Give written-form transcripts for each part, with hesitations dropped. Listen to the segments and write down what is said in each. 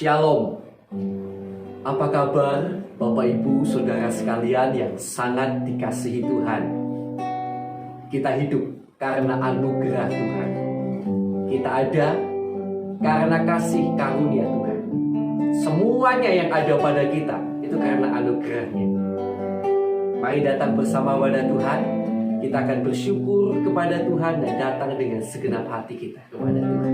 Shalom. Apa kabar Bapak Ibu Saudara sekalian yang sangat dikasihi Tuhan? Kita hidup karena anugerah Tuhan. Kita ada karena kasih karunia Tuhan. Semuanya yang ada pada kita itu karena anugerahnya. Mari datang bersama wadah Tuhan. Kita akan bersyukur kepada Tuhan dan datang dengan segenap hati kita kepada Tuhan.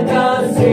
Kasih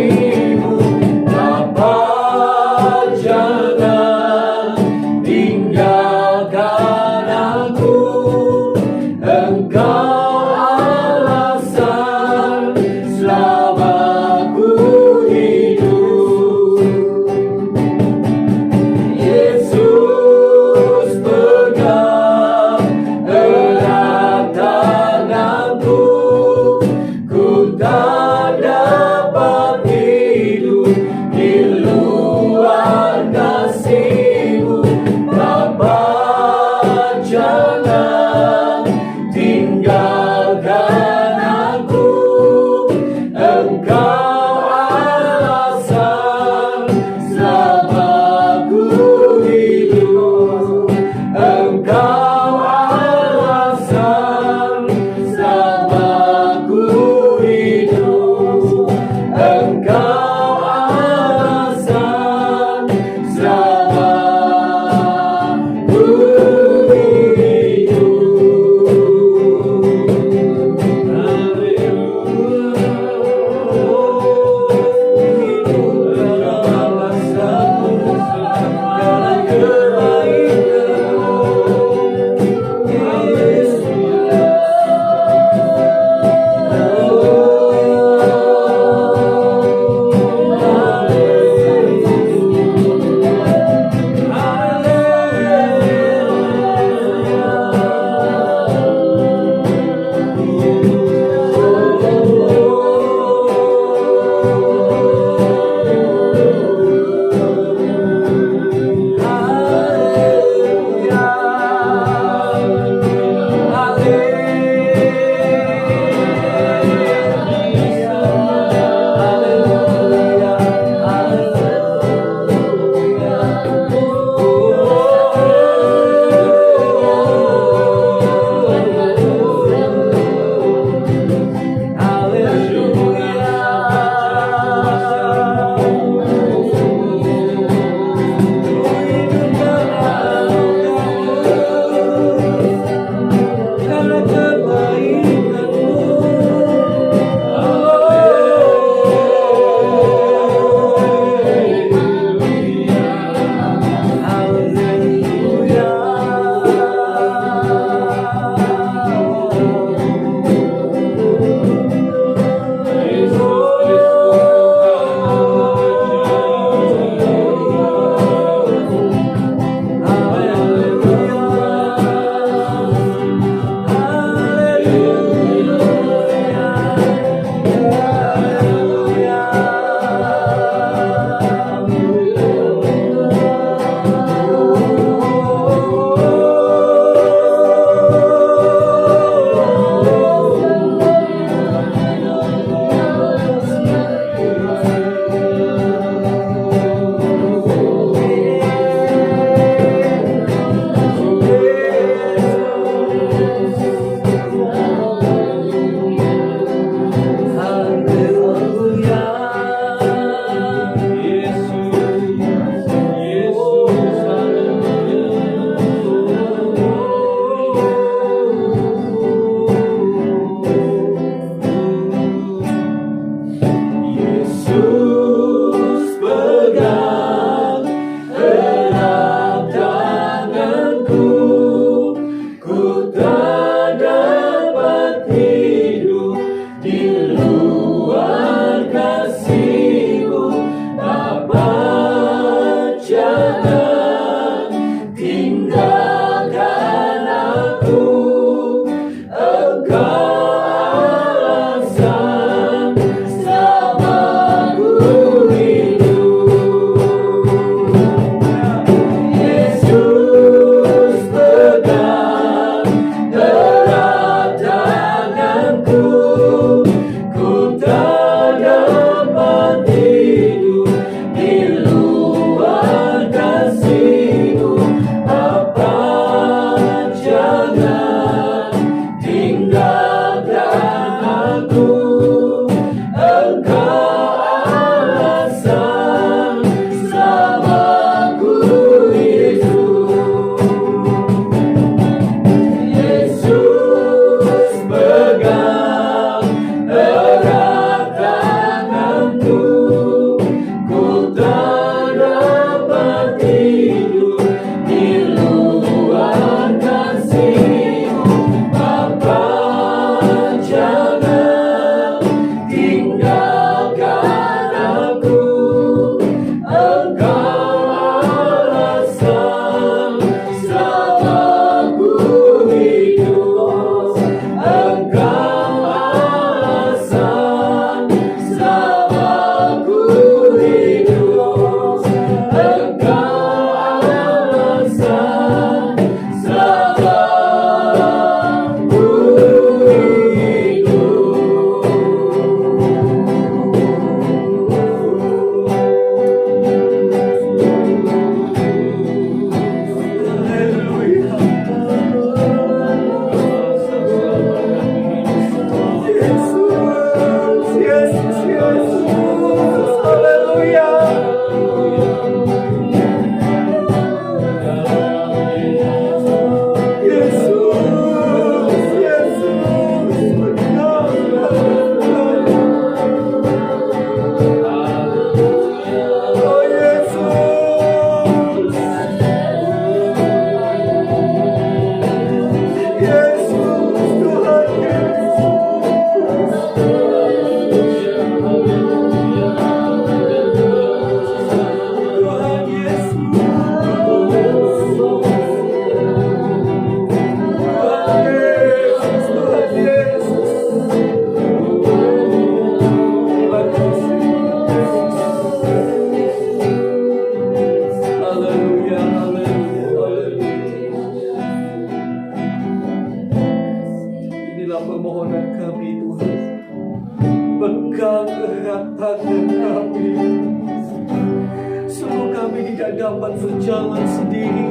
tidak dapat berjalan sendiri.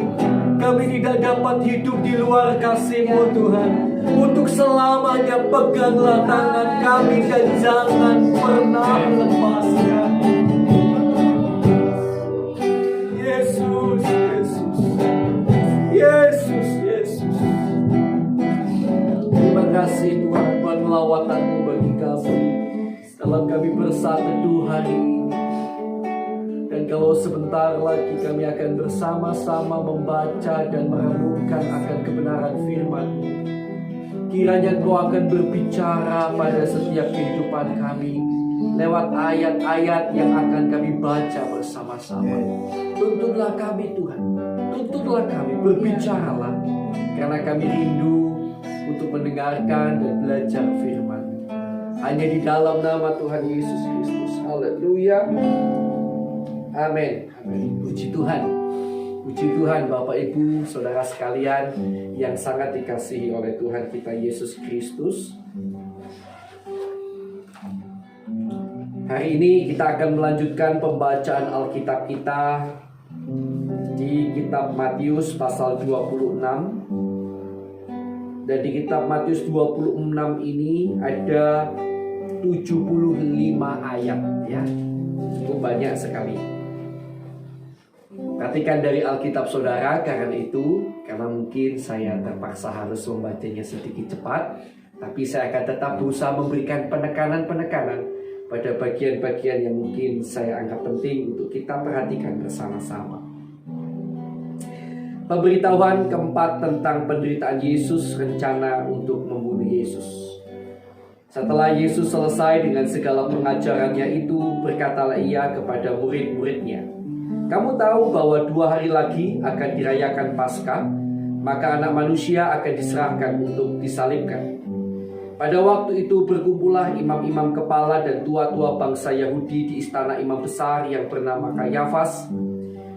Kami tidak dapat hidup di luar kasih-Mu Tuhan. Untuk selamanya peganglah tangan kami dan jangan pernah lepaskan. Yesus, Yesus, Yesus, Yesus. Terima kasih Tuhan buat melawatan-Mu bagi kami dalam kami bersatu teduh hari ini. Dan kalau sebentar lagi kami akan bersama-sama membaca dan merenungkan akan kebenaran firman-Mu, kiranya Engkau akan berbicara pada setiap kehidupan kami lewat ayat-ayat yang akan kami baca bersama-sama. Tuntunlah kami Tuhan, tuntunlah kami, berbicaralah, karena kami rindu untuk mendengarkan dan belajar firman. Hanya di dalam nama Tuhan Yesus Kristus. Haleluya. Amin. Amin. Puji Tuhan. Puji Tuhan Bapak Ibu Saudara sekalian yang sangat dikasihi oleh Tuhan kita Yesus Kristus. Hari ini kita akan melanjutkan pembacaan Alkitab kita di kitab Matius pasal 26. Dan di kitab Matius 26 ini ada 75 ayat ya. Cukup banyak sekali. Perhatikan dari Alkitab saudara, karena mungkin saya terpaksa harus membacanya sedikit cepat, tapi saya akan tetap berusaha memberikan penekanan-penekanan pada bagian-bagian yang mungkin saya anggap penting untuk kita perhatikan bersama-sama. Pemberitahuan keempat tentang penderitaan Yesus, rencana untuk membunuh Yesus. Setelah Yesus selesai dengan segala pengajarannya itu, berkatalah ia kepada murid-muridnya, "Kamu tahu bahwa 2 hari lagi akan dirayakan Paskah, maka Anak Manusia akan diserahkan untuk disalibkan." Pada waktu itu berkumpullah imam-imam kepala dan tua-tua bangsa Yahudi di istana imam besar yang bernama Kayafas,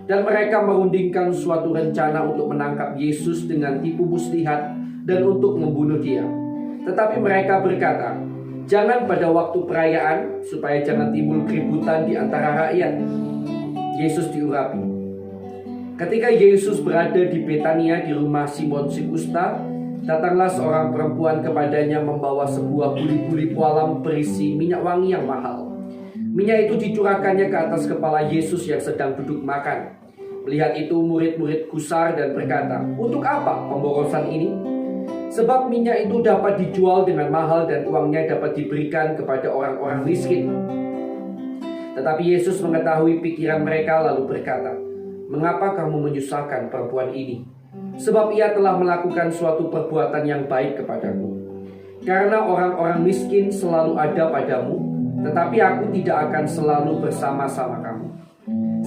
dan mereka merundingkan suatu rencana untuk menangkap Yesus dengan tipu muslihat dan untuk membunuh dia. Tetapi mereka berkata, "Jangan pada waktu perayaan, supaya jangan timbul keributan di antara rakyat." Yesus diurapi. Ketika Yesus berada di Betania di rumah Simon si Kusta, datanglah seorang perempuan kepadanya membawa sebuah buli-buli pualam berisi minyak wangi yang mahal. Minyak itu dicurahkannya ke atas kepala Yesus yang sedang duduk makan. Melihat itu murid-murid gusar dan berkata, "Untuk apa pemborosan ini? Sebab minyak itu dapat dijual dengan mahal dan uangnya dapat diberikan kepada orang-orang miskin." Tetapi Yesus mengetahui pikiran mereka lalu berkata, "Mengapa kamu menyusahkan perempuan ini? Sebab ia telah melakukan suatu perbuatan yang baik kepadaku. Karena orang-orang miskin selalu ada padamu, tetapi aku tidak akan selalu bersama-sama kamu.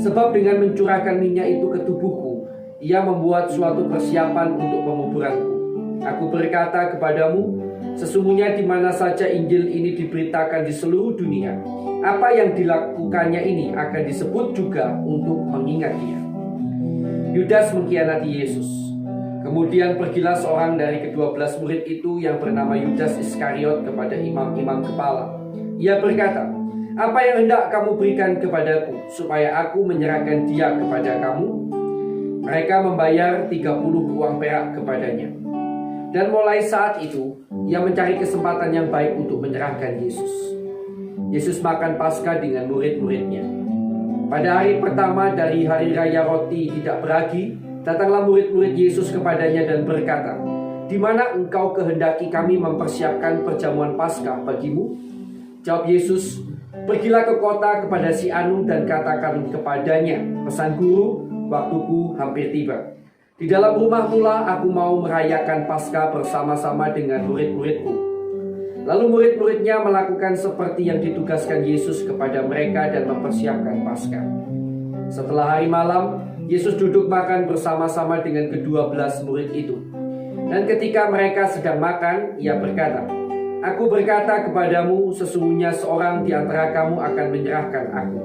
Sebab dengan mencurahkan minyak itu ke tubuhku, ia membuat suatu persiapan untuk penguburanku. Aku berkata kepadamu, sesungguhnya di mana saja Injil ini diberitakan di seluruh dunia, apa yang dilakukannya ini akan disebut juga untuk mengingat dia." Yudas mengkhianati Yesus. Kemudian pergilah seorang dari ke-12 murid itu yang bernama Yudas Iskariot kepada imam-imam kepala. Ia berkata, "Apa yang hendak kamu berikan kepadaku, supaya aku menyerahkan dia kepada kamu?" Mereka membayar 30 uang perak kepadanya. Dan mulai saat itu, ia mencari kesempatan yang baik untuk menyerahkan Yesus. Yesus makan Paskah dengan murid-muridnya. Pada hari pertama dari hari raya roti tidak beragi, datanglah murid-murid Yesus kepadanya dan berkata, "Di mana engkau kehendaki kami mempersiapkan perjamuan Paskah bagimu?" Jawab Yesus, "Pergilah ke kota kepada si anu dan katakan kepadanya, pesan guru, waktuku hampir tiba. Di dalam rumah pula aku mau merayakan Paskah bersama-sama dengan murid-muridku." Lalu murid-muridnya melakukan seperti yang ditugaskan Yesus kepada mereka dan mempersiapkan Paskah. Setelah hari malam, Yesus duduk makan bersama-sama dengan ke-12 murid itu. Dan ketika mereka sedang makan, ia berkata, "Aku berkata kepadamu, sesungguhnya seorang di antara kamu akan menyerahkan aku."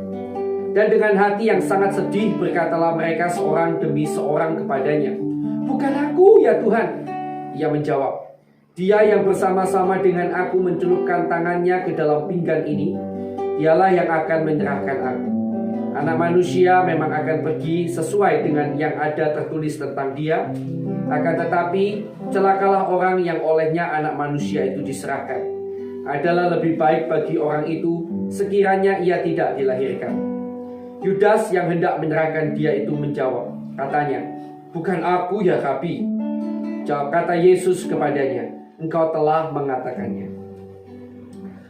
Dan dengan hati yang sangat sedih berkatalah mereka seorang demi seorang kepadanya, "Bukan aku ya Tuhan." Ia menjawab, "Dia yang bersama-sama dengan aku mencelupkan tangannya ke dalam pinggan ini, dialah yang akan menyerahkan aku." Anak manusia memang akan pergi sesuai dengan yang ada tertulis tentang dia. Akan tetapi, celakalah orang yang olehnya anak manusia itu diserahkan. Adalah lebih baik bagi orang itu sekiranya ia tidak dilahirkan. Yudas yang hendak menyerahkan dia itu menjawab, katanya, "Bukan aku ya Rabi." Kata Yesus kepadanya, "Engkau telah mengatakannya."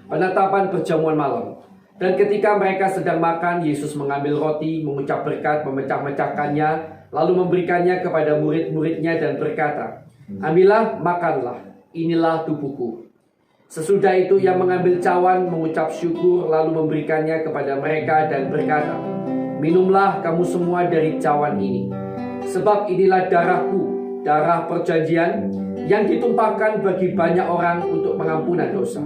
Penetapan perjamuan malam. Dan ketika mereka sedang makan, Yesus mengambil roti, mengucap berkat, memecah-mecahkannya, lalu memberikannya kepada murid-muridnya dan berkata, "Ambillah, makanlah, inilah tubuhku." Sesudah itu ia mengambil cawan, mengucap syukur, lalu memberikannya kepada mereka dan berkata, "Minumlah kamu semua dari cawan ini, sebab inilah darahku, darah perjanjian, yang ditumpahkan bagi banyak orang untuk pengampunan dosa.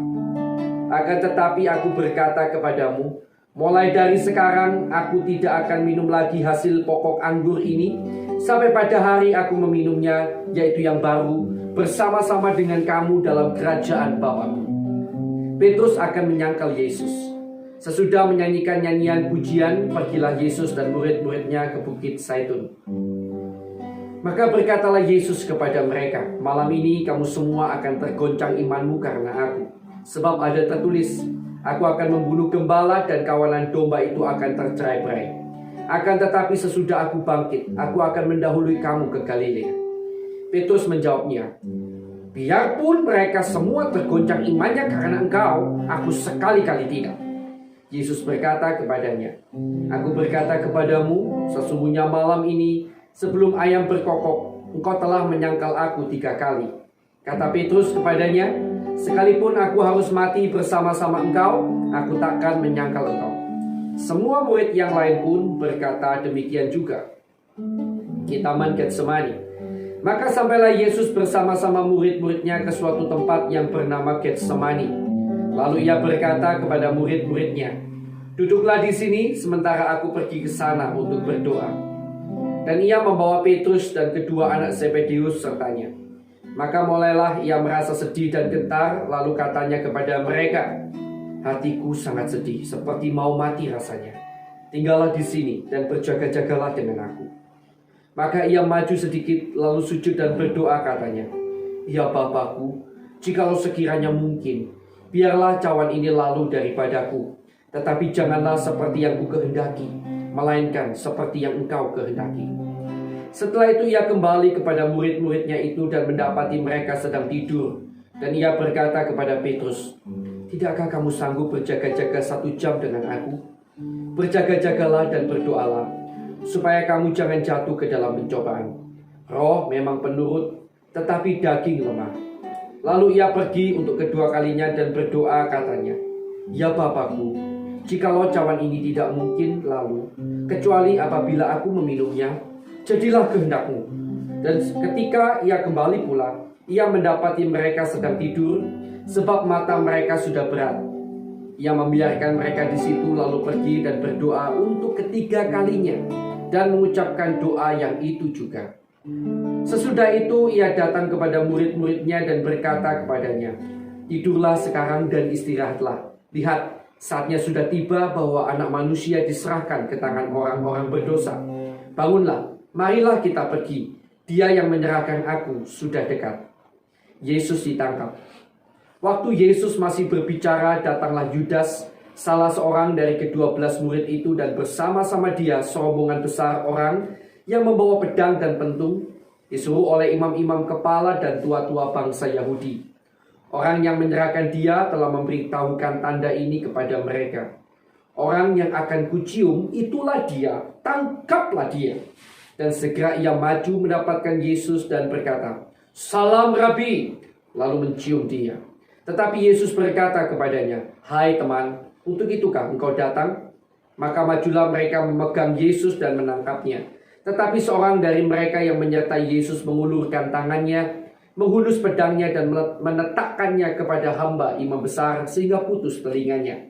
Akan tetapi aku berkata kepadamu, mulai dari sekarang aku tidak akan minum lagi hasil pokok anggur ini, sampai pada hari aku meminumnya, yaitu yang baru, bersama-sama dengan kamu dalam kerajaan Bapa-Ku." Petrus akan menyangkal Yesus. Sesudah menyanyikan nyanyian pujian, pergilah Yesus dan murid-muridnya ke Bukit Zaitun. Maka berkatalah Yesus kepada mereka, "Malam ini kamu semua akan tergoncang imanmu karena aku. Sebab ada tertulis, aku akan membunuh gembala dan kawanan domba itu akan tercerai-berai. Akan tetapi sesudah aku bangkit, aku akan mendahului kamu ke Galilea." Petrus menjawabnya, "Biarpun mereka semua tergoncang imannya karena engkau, aku sekali-kali tidak." Yesus berkata kepadanya, "Aku berkata kepadamu, sesungguhnya malam ini sebelum ayam berkokok, engkau telah menyangkal aku 3 kali." Kata Petrus kepadanya, "Sekalipun aku harus mati bersama-sama engkau, aku takkan menyangkal engkau." Semua murid yang lain pun berkata demikian juga. Di Taman Getsemani. Maka sampailah Yesus bersama-sama murid-muridnya ke suatu tempat yang bernama Getsemani. Lalu ia berkata kepada murid-muridnya, "Duduklah di sini sementara aku pergi ke sana untuk berdoa." Dan ia membawa Petrus dan kedua anak Zebedeus sertanya. Maka mulailah ia merasa sedih dan gentar, lalu katanya kepada mereka, "Hatiku sangat sedih, seperti mau mati rasanya. Tinggallah di sini dan berjaga-jagalah dengan aku." Maka ia maju sedikit, lalu sujud dan berdoa katanya, "Ya Bapa-Ku, jikalau sekiranya mungkin, biarlah cawan ini lalu daripadaku. Tetapi janganlah seperti yang ku kehendaki, melainkan seperti yang engkau kehendaki." Setelah itu ia kembali kepada murid-muridnya itu dan mendapati mereka sedang tidur. Dan ia berkata kepada Petrus, "Tidakkah kamu sanggup berjaga-jaga 1 jam dengan aku? Berjaga-jagalah dan berdoalah, supaya kamu jangan jatuh ke dalam pencobaan. Roh memang penurut, tetapi daging lemah." Lalu ia pergi untuk kedua kalinya dan berdoa katanya, "Ya Bapa-Ku, jikalau cawan ini tidak mungkin lalu, kecuali apabila aku meminumnya, jadilah kehendak-Mu." Dan ketika ia kembali pula, ia mendapati mereka sedang tidur, sebab mata mereka sudah berat. Ia membiarkan mereka di situ lalu pergi dan berdoa untuk ketiga kalinya, dan mengucapkan doa yang itu juga. Sesudah itu ia datang kepada murid-muridnya dan berkata kepadanya, "Tidurlah sekarang dan istirahatlah. Lihat, saatnya sudah tiba bahwa Anak Manusia diserahkan ke tangan orang-orang berdosa. Bangunlah, marilah kita pergi. Dia yang menyerahkan aku sudah dekat." Yesus ditangkap. Waktu Yesus masih berbicara, datanglah Yudas, salah seorang dari ke-12 murid itu, dan bersama-sama dia serombongan besar orang yang membawa pedang dan pentung, disuruh oleh imam-imam kepala dan tua-tua bangsa Yahudi. Orang yang menyerahkan dia telah memberitahukan tanda ini kepada mereka. "Orang yang akan kucium, itulah dia, tangkaplah dia." Dan segera ia maju mendapatkan Yesus dan berkata, "Salam Rabi," lalu mencium dia. Tetapi Yesus berkata kepadanya, "Hai teman, untuk itukah engkau datang?" Maka majulah mereka memegang Yesus dan menangkapnya. Tetapi seorang dari mereka yang menyertai Yesus mengulurkan tangannya, menghunus pedangnya dan menetapkannya kepada hamba imam besar sehingga putus telinganya.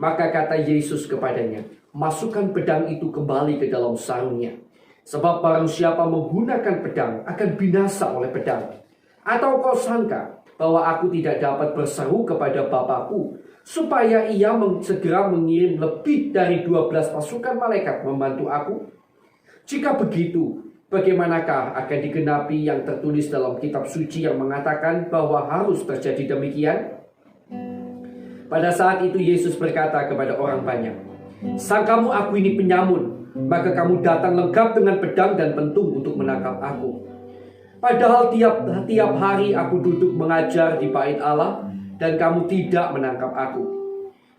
Maka kata Yesus kepadanya, "Masukkan pedang itu kembali ke dalam sarungnya. Sebab barang siapa menggunakan pedang akan binasa oleh pedang. Atau kau sangka bahwa aku tidak dapat berseru kepada Bapakku supaya ia segera mengirim lebih dari 12 pasukan malaikat membantu aku? Jika begitu, bagaimanakah akan digenapi yang tertulis dalam kitab suci yang mengatakan bahwa harus terjadi demikian? Pada saat itu Yesus berkata kepada orang banyak, "Sangkamu aku ini penyamun, maka kamu datang lengkap dengan pedang dan pentung untuk menangkap aku. Padahal tiap hari aku duduk mengajar di bait Allah dan kamu tidak menangkap aku.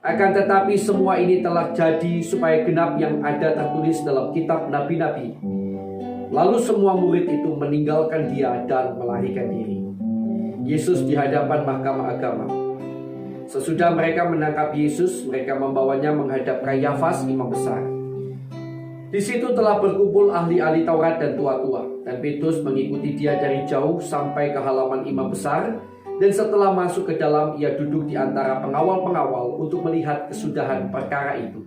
Akan tetapi semua ini telah jadi supaya genap yang ada tertulis dalam kitab nabi-nabi." Lalu semua murid itu meninggalkan dia dan melarikan diri. Yesus di hadapan mahkamah agama. Sesudah mereka menangkap Yesus, mereka membawanya menghadap Kayafas, imam besar. Di situ telah berkumpul ahli-ahli Taurat dan tua-tua, dan Petrus mengikuti dia dari jauh sampai ke halaman imam besar, dan setelah masuk ke dalam, ia duduk di antara pengawal-pengawal untuk melihat kesudahan perkara itu.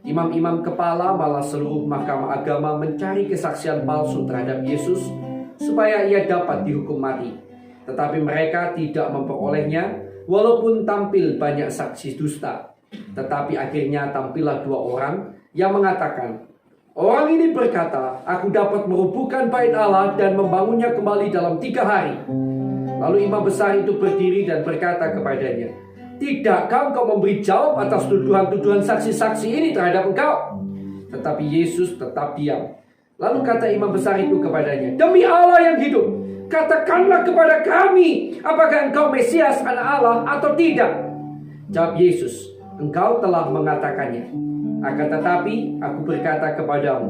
Imam-imam kepala malah seluruh mahkamah agama mencari kesaksian palsu terhadap Yesus supaya ia dapat dihukum mati. Tetapi mereka tidak memperolehnya, walaupun tampil banyak saksi dusta. Tetapi akhirnya tampillah 2 orang yang mengatakan, "Orang ini berkata, aku dapat merobohkan bait Allah dan membangunnya kembali dalam 3 hari. Lalu imam besar itu berdiri dan berkata kepadanya, "Tidakkah engkau memberi jawab atas tuduhan-tuduhan saksi-saksi ini terhadap engkau?" Tetapi Yesus tetap diam. Lalu kata imam besar itu kepadanya, "Demi Allah yang hidup, katakanlah kepada kami, apakah engkau Mesias, anak Allah atau tidak?" Jawab Yesus, "Engkau telah mengatakannya. Akan tetapi aku berkata kepadamu,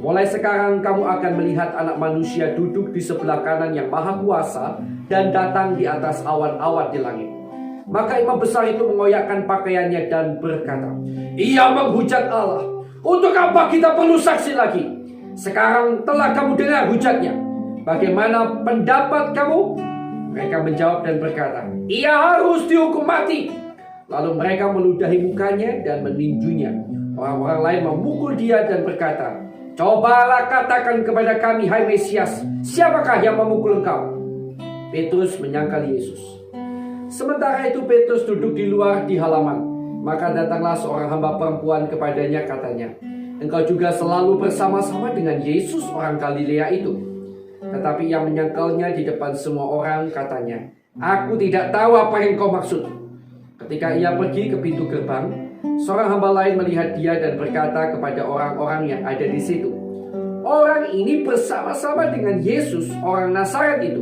mulai sekarang kamu akan melihat Anak Manusia duduk di sebelah kanan yang Maha Kuasa dan datang di atas awan-awan di langit." Maka imam besar itu mengoyakkan pakaiannya dan berkata, "Ia menghujat Allah. Untuk apa kita perlu saksi lagi? Sekarang telah kamu dengar hujatnya. Bagaimana pendapat kamu?" Mereka menjawab dan berkata, "Ia harus dihukum mati." Lalu mereka meludahi mukanya dan meninjunya. Orang-orang lain memukul dia dan berkata, "Cobalah katakan kepada kami, hai Mesias, siapakah yang memukul engkau?" Petrus menyangkal Yesus. Sementara itu Petrus duduk di luar di halaman. Maka datanglah seorang hamba perempuan kepadanya, katanya, "Engkau juga selalu bersama-sama dengan Yesus orang Galilea itu." Tetapi ia menyangkalnya di depan semua orang, katanya, "Aku tidak tahu apa yang kau maksud." Ketika ia pergi ke pintu gerbang, seorang hamba lain melihat dia dan berkata kepada orang-orang yang ada di situ, "Orang ini bersama-sama dengan Yesus orang Nazaret itu."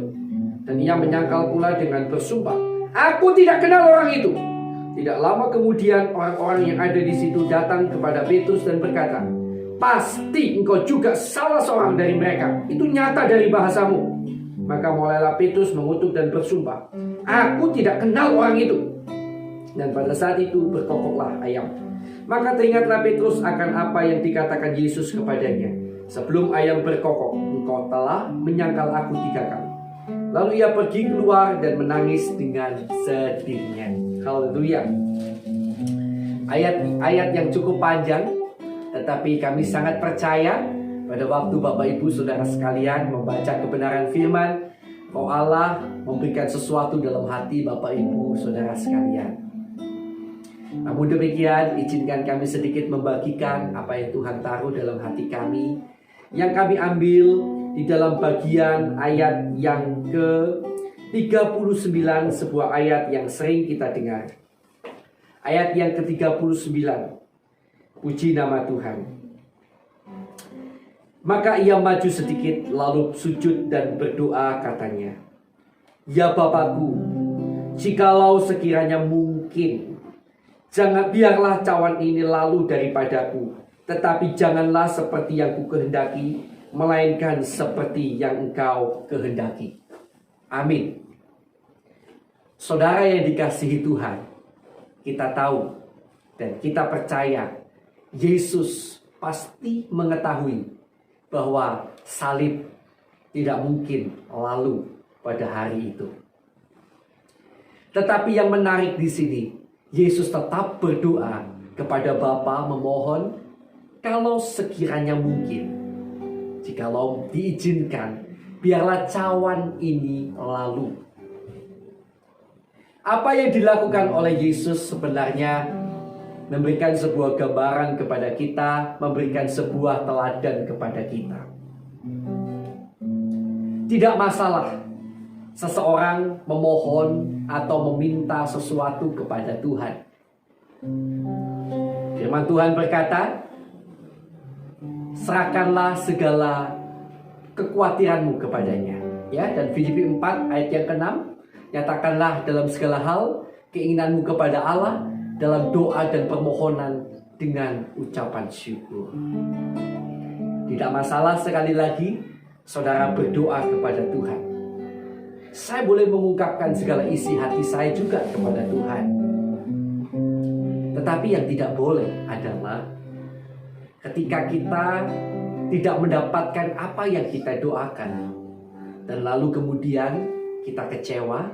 Dan ia menyangkal pula dengan bersumpah, "Aku tidak kenal orang itu." Tidak lama kemudian orang-orang yang ada di situ datang kepada Petrus dan berkata, "Pasti engkau juga salah seorang dari mereka. Itu nyata dari bahasamu." Maka mulailah Petrus mengutuk dan bersumpah, "Aku tidak kenal orang itu." Dan pada saat itu berkokoklah ayam. Maka teringatlah Petrus akan apa yang dikatakan Yesus kepadanya, "Sebelum ayam berkokok, engkau telah menyangkal aku 3 kali." Lalu ia pergi keluar dan menangis dengan sedihnya. Haleluya. Ayat yang cukup panjang, tetapi kami sangat percaya pada waktu Bapak Ibu Saudara sekalian membaca kebenaran firman, bahwa Allah memberikan sesuatu dalam hati Bapak Ibu Saudara sekalian. Namun demikian, izinkan kami sedikit membagikan apa yang Tuhan taruh dalam hati kami, yang kami ambil di dalam bagian ayat yang ke-39, sebuah ayat yang sering kita dengar. Ayat yang ke-39. Puji nama Tuhan. Maka ia maju sedikit lalu sujud dan berdoa, katanya, "Ya Bapakku, jikalau sekiranya mungkin, biarlah cawan ini lalu daripadaku, tetapi janganlah seperti yang ku kehendaki, melainkan seperti yang Engkau kehendaki." Amin. Saudara yang dikasihi Tuhan, kita tahu dan kita percaya Yesus pasti mengetahui bahwa salib tidak mungkin lalu pada hari itu. Tetapi yang menarik di sini, Yesus tetap berdoa kepada Bapa, memohon kalau sekiranya mungkin, jikalau diizinkan, biarlah cawan ini lalu. Apa yang dilakukan oleh Yesus sebenarnya memberikan sebuah gambaran kepada kita, memberikan sebuah teladan kepada kita. Tidak masalah seseorang memohon atau meminta sesuatu kepada Tuhan. Firman Tuhan berkata, serahkanlah segala kekhawatiranmu kepadanya. Ya, dan Filipi 4 ayat yang ke-6, nyatakanlah dalam segala hal keinginanmu kepada Allah dalam doa dan permohonan dengan ucapan syukur. Tidak masalah sekali lagi saudara berdoa kepada Tuhan. Saya boleh mengungkapkan segala isi hati saya juga kepada Tuhan. Tetapi yang tidak boleh adalah ketika kita tidak mendapatkan apa yang kita doakan, dan lalu kemudian kita kecewa,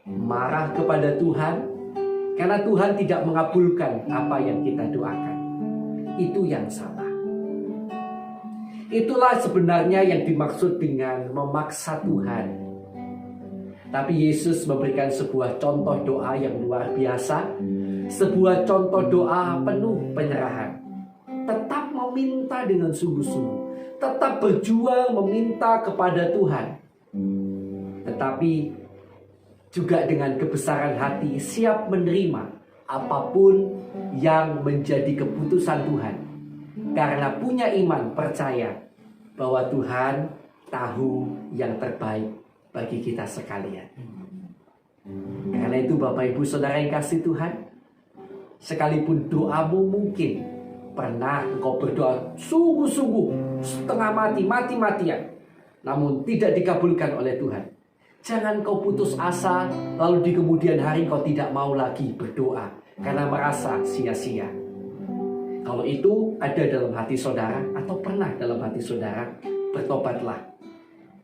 marah kepada Tuhan karena Tuhan tidak mengabulkan apa yang kita doakan. Itu yang salah. Itulah sebenarnya yang dimaksud dengan memaksa Tuhan. Tapi Yesus memberikan sebuah contoh doa yang luar biasa, sebuah contoh doa penuh penyerahan. Tetap meminta dengan sungguh-sungguh, tetap berjuang meminta kepada Tuhan, tetapi juga dengan kebesaran hati siap menerima apapun yang menjadi keputusan Tuhan, karena punya iman percaya bahwa Tuhan tahu yang terbaik bagi kita sekalian. Karena itu Bapak Ibu Saudara yang kasih Tuhan, sekalipun doamu mungkin pernah engkau berdoa sungguh-sungguh, setengah mati, mati-matian, namun tidak dikabulkan oleh Tuhan, jangan kau putus asa, lalu di kemudian hari kau tidak mau lagi berdoa karena merasa sia-sia. Kalau itu ada dalam hati saudara atau pernah dalam hati saudara, bertobatlah.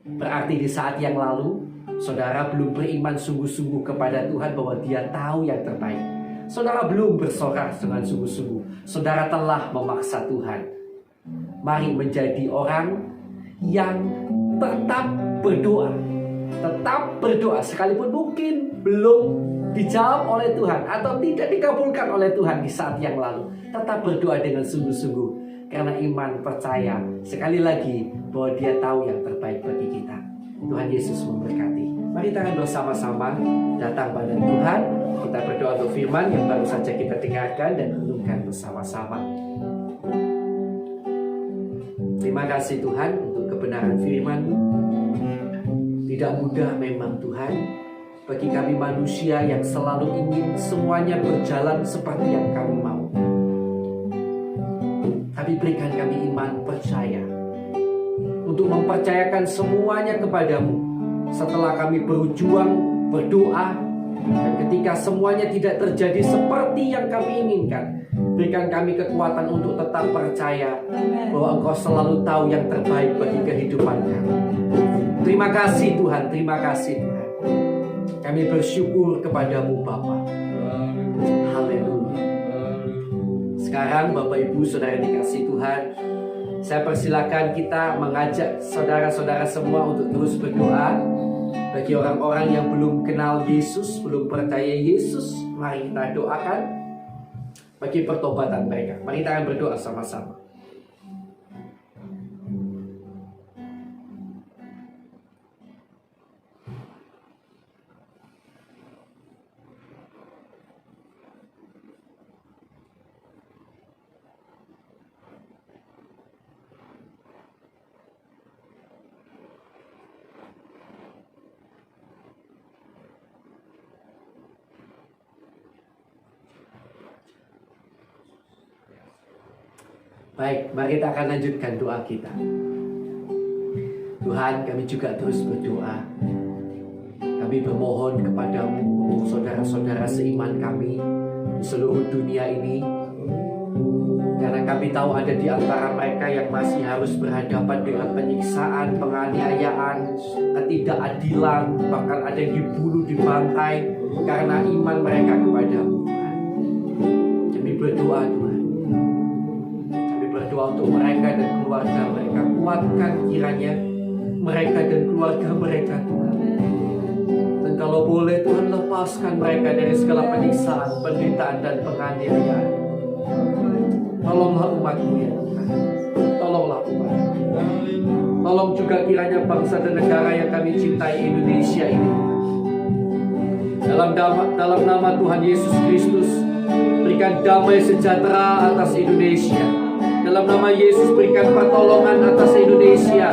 Berarti di saat yang lalu saudara belum beriman sungguh-sungguh kepada Tuhan bahwa Dia tahu yang terbaik. Saudara belum bersorak dengan sungguh-sungguh. Saudara telah memaksa Tuhan. Mari menjadi orang yang tetap berdoa. Tetap berdoa sekalipun mungkin belum dijawab oleh Tuhan atau tidak dikabulkan oleh Tuhan di saat yang lalu. Tetap berdoa dengan sungguh-sungguh, karena iman percaya sekali lagi bahwa Dia tahu yang terbaik bagi kita. Tuhan Yesus memberkati. Mari tangan bersama-sama datang pada Tuhan. Kita berdoa untuk firman yang baru saja kita dengarkan dan renungkan bersama-sama. Terima kasih Tuhan untuk kebenaran firman-Mu. Tidak mudah memang Tuhan bagi kami manusia yang selalu ingin semuanya berjalan seperti yang kami mau. Tapi berikan kami iman percaya untuk mempercayakan semuanya kepadamu. Setelah kami berjuang, berdoa, dan ketika semuanya tidak terjadi seperti yang kami inginkan, berikan kami kekuatan untuk tetap percaya bahwa Engkau selalu tahu yang terbaik bagi kehidupan kami. Terima kasih Tuhan, terima kasih Tuhan. Kami bersyukur kepadamu Bapa. Haleluya. Sekarang Bapak Ibu Saudara dikasih Tuhan, saya persilakan kita mengajak saudara-saudara semua untuk terus berdoa. Bagi orang-orang yang belum kenal Yesus, belum percaya Yesus, mari kita doakan bagi pertobatan mereka. Mari kita akan berdoa sama-sama. Baik, mari kita akan lanjutkan doa kita. Tuhan, kami juga terus berdoa. Kami bermohon kepadamu untuk saudara-saudara seiman kami di seluruh dunia ini. Karena kami tahu ada di antara mereka yang masih harus berhadapan dengan penyiksaan, penganiayaan, ketidakadilan, bahkan ada yang dibunuh, dibantai karena iman mereka kepadamu, Tuhan. Kami berdoa, Tuhan. Berdoa untuk mereka dan keluarga mereka. Kuatkan kiranya mereka dan keluarga mereka Tuhan. Dan kalau boleh Tuhan, lepaskan mereka dari segala penyiksaan, penderitaan dan penganiayaan. Tolonglah umat-Mu ya Tuhan. Tolonglah umat. Tolong juga kiranya bangsa dan negara yang kami cintai, Indonesia ini, dalam nama Tuhan Yesus Kristus, berikan damai sejahtera atas Indonesia. Dalam nama Yesus, berikan pertolongan atas Indonesia.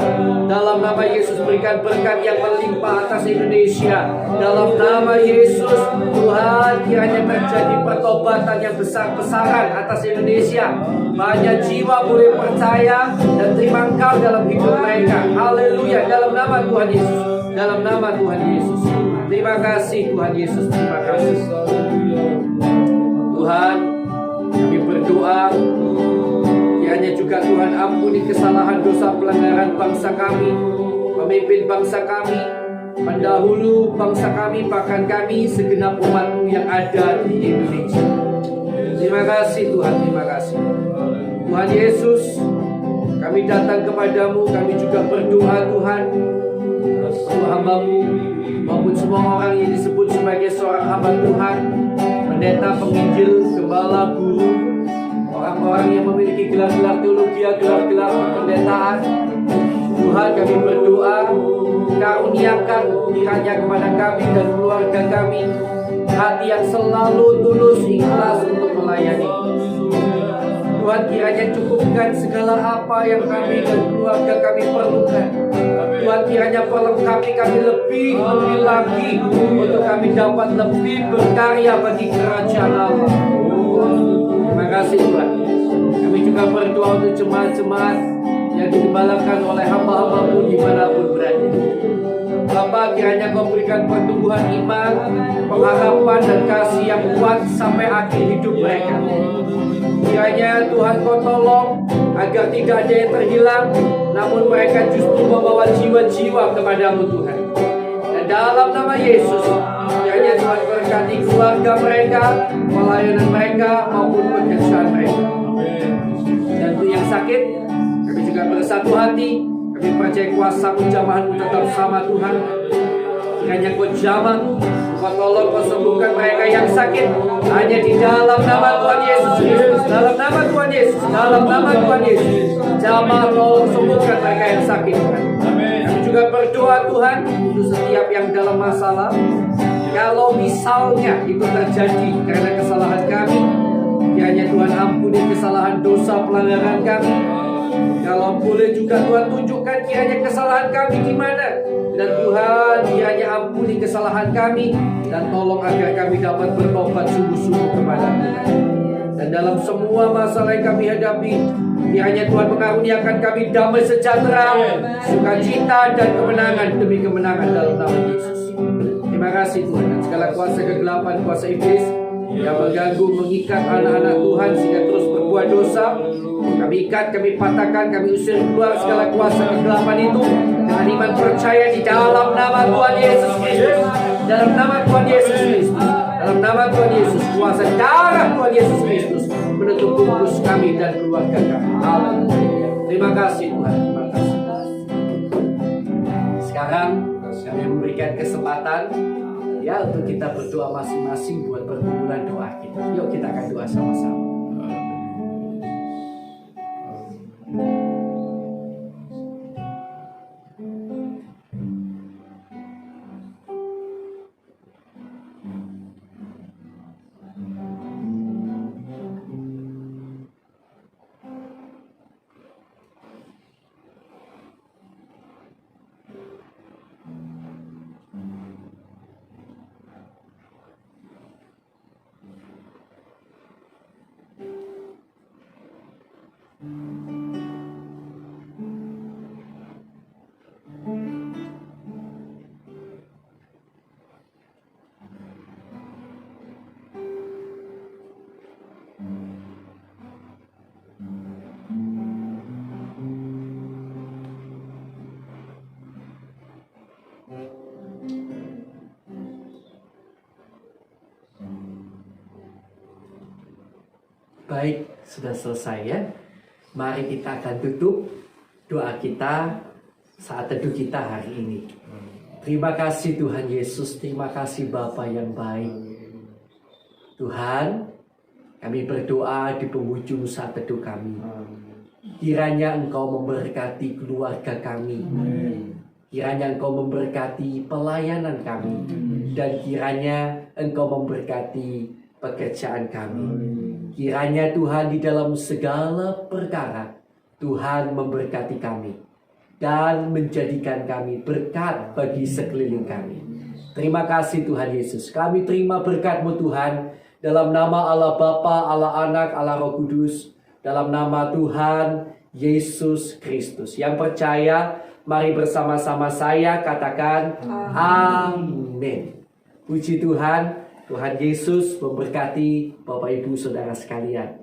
Dalam nama Yesus, berikan berkat yang melimpah atas Indonesia. Dalam nama Yesus, Tuhan, kiranya terjadi pertobatan yang besar-besaran atas Indonesia. Banyak jiwa boleh percaya dan terima Engkau dalam hidup mereka. Haleluya. Dalam nama Tuhan Yesus. Dalam nama Tuhan Yesus. Terima kasih Tuhan Yesus. Terima kasih Tuhan. Kami berdoa, kiranya juga Tuhan ampuni kesalahan dosa pelanggaran bangsa kami, pemimpin bangsa kami, pendahulu bangsa kami, bahkan kami segenap umat-Mu yang ada di Indonesia. Terima kasih Tuhan, terima kasih Tuhan Yesus. Kami datang kepadamu, kami juga berdoa Tuhan untuk hamba-Mu maupun semua orang yang disebut sebagai seorang hamba Tuhan, pendeta, penginjil, gembala, guru, orang-orang yang memiliki gelar-gelar teologi, gelar-gelar pendetaan. Tuhan, kami berdoa, karuniakan kiranya kepada kami dan keluarga kami hati yang selalu tulus, ikhlas untuk melayani. Tuhan, kiranya cukupkan segala apa yang kami dan keluarga kami perlukan. Tuhan, kiranya perlengkapi kami lebih lagi untuk kami dapat lebih berkarya bagi kerajaan Allah. Terima kasih Tuhan. Kami juga berdoa untuk jemaat-jemaat yang digembalakan oleh hamba-hamba-Mu dimanapun berada. Bapa, kiranya Kau berikan pertumbuhan iman, pengharapan dan kasih yang kuat sampai akhir hidup mereka. Kiranya Tuhan Kau tolong agar tidak ada yang terhilang, namun mereka justru membawa jiwa-jiwa kepada-Mu Tuhan. Dan dalam nama Yesus, kiranya Tuhan berkati keluarga mereka, pelayanan mereka maupun pekerjaan mereka. Dan untuk yang sakit, kami juga bersatu hati. Kami percaya kuasa-Mu, jamahan-Mu tetap sama Tuhan. Kiranya Kau jamah, Kau tolong, Kau sembuhkan mereka yang sakit. Hanya di dalam nama Tuhan Yesus Kristus. Dalam nama Tuhan Yesus. Dalam nama Tuhan Yesus. Jamah, tolong sembuhkan mereka yang sakit Tuhan. Kami juga berdoa Tuhan untuk setiap yang dalam masalah. Kalau misalnya itu terjadi karena kesalahan kami, kiranya Tuhan ampuni kesalahan dosa pelanggaran kami. Kalau boleh juga Tuhan tunjukkan kiranya kesalahan kami di mana. Dan Tuhan kiranya ampuni kesalahan kami. Dan tolong agar kami dapat bertobat sungguh-sungguh kepada Tuhan. Dan dalam semua masalah yang kami hadapi, kiranya Tuhan mengaruniakan kami damai sejahtera, sukacita dan kemenangan demi kemenangan dalam nama Yesus. Terima kasih Tuhan. Dan segala kuasa kegelapan, kuasa iblis yang mengganggu, mengikat anak-anak Tuhan sehingga terus berbuat dosa, kami ikat, kami patahkan, kami usir keluar segala kuasa kegelapan itu dengan iman percaya di dalam nama Tuhan Yesus Kristus. Dalam nama Tuhan Yesus Kristus. Dalam nama Tuhan Yesus, kuasa darah Tuhan Yesus Kristus menutup bungkus kami dan keluarga kami. Haleluya. Terima kasih Tuhan. Terima kasih. Sekarang kami memberikan kesempatan ya untuk kita berdoa masing-masing buat pergumulan doa kita. Yuk kita akan doa sama-sama. Baik, sudah selesai ya. Mari kita akan tutup doa kita saat teduh kita hari ini. Terima kasih Tuhan Yesus, terima kasih Bapa yang baik. Tuhan, kami berdoa di penghujung saat teduh kami. Kiranya Engkau memberkati keluarga kami. Kiranya Engkau memberkati pelayanan kami. Dan kiranya Engkau memberkati pekerjaan kami. Kiranya Tuhan di dalam segala perkara, Tuhan memberkati kami. Dan menjadikan kami berkat bagi sekeliling kami. Terima kasih Tuhan Yesus. Kami terima berkat-Mu Tuhan. Dalam nama Allah Bapa, Allah Anak, Allah Roh Kudus. Dalam nama Tuhan Yesus Kristus. Yang percaya, mari bersama-sama saya katakan amin. Puji Tuhan, Tuhan Yesus memberkati Bapak Ibu Saudara sekalian.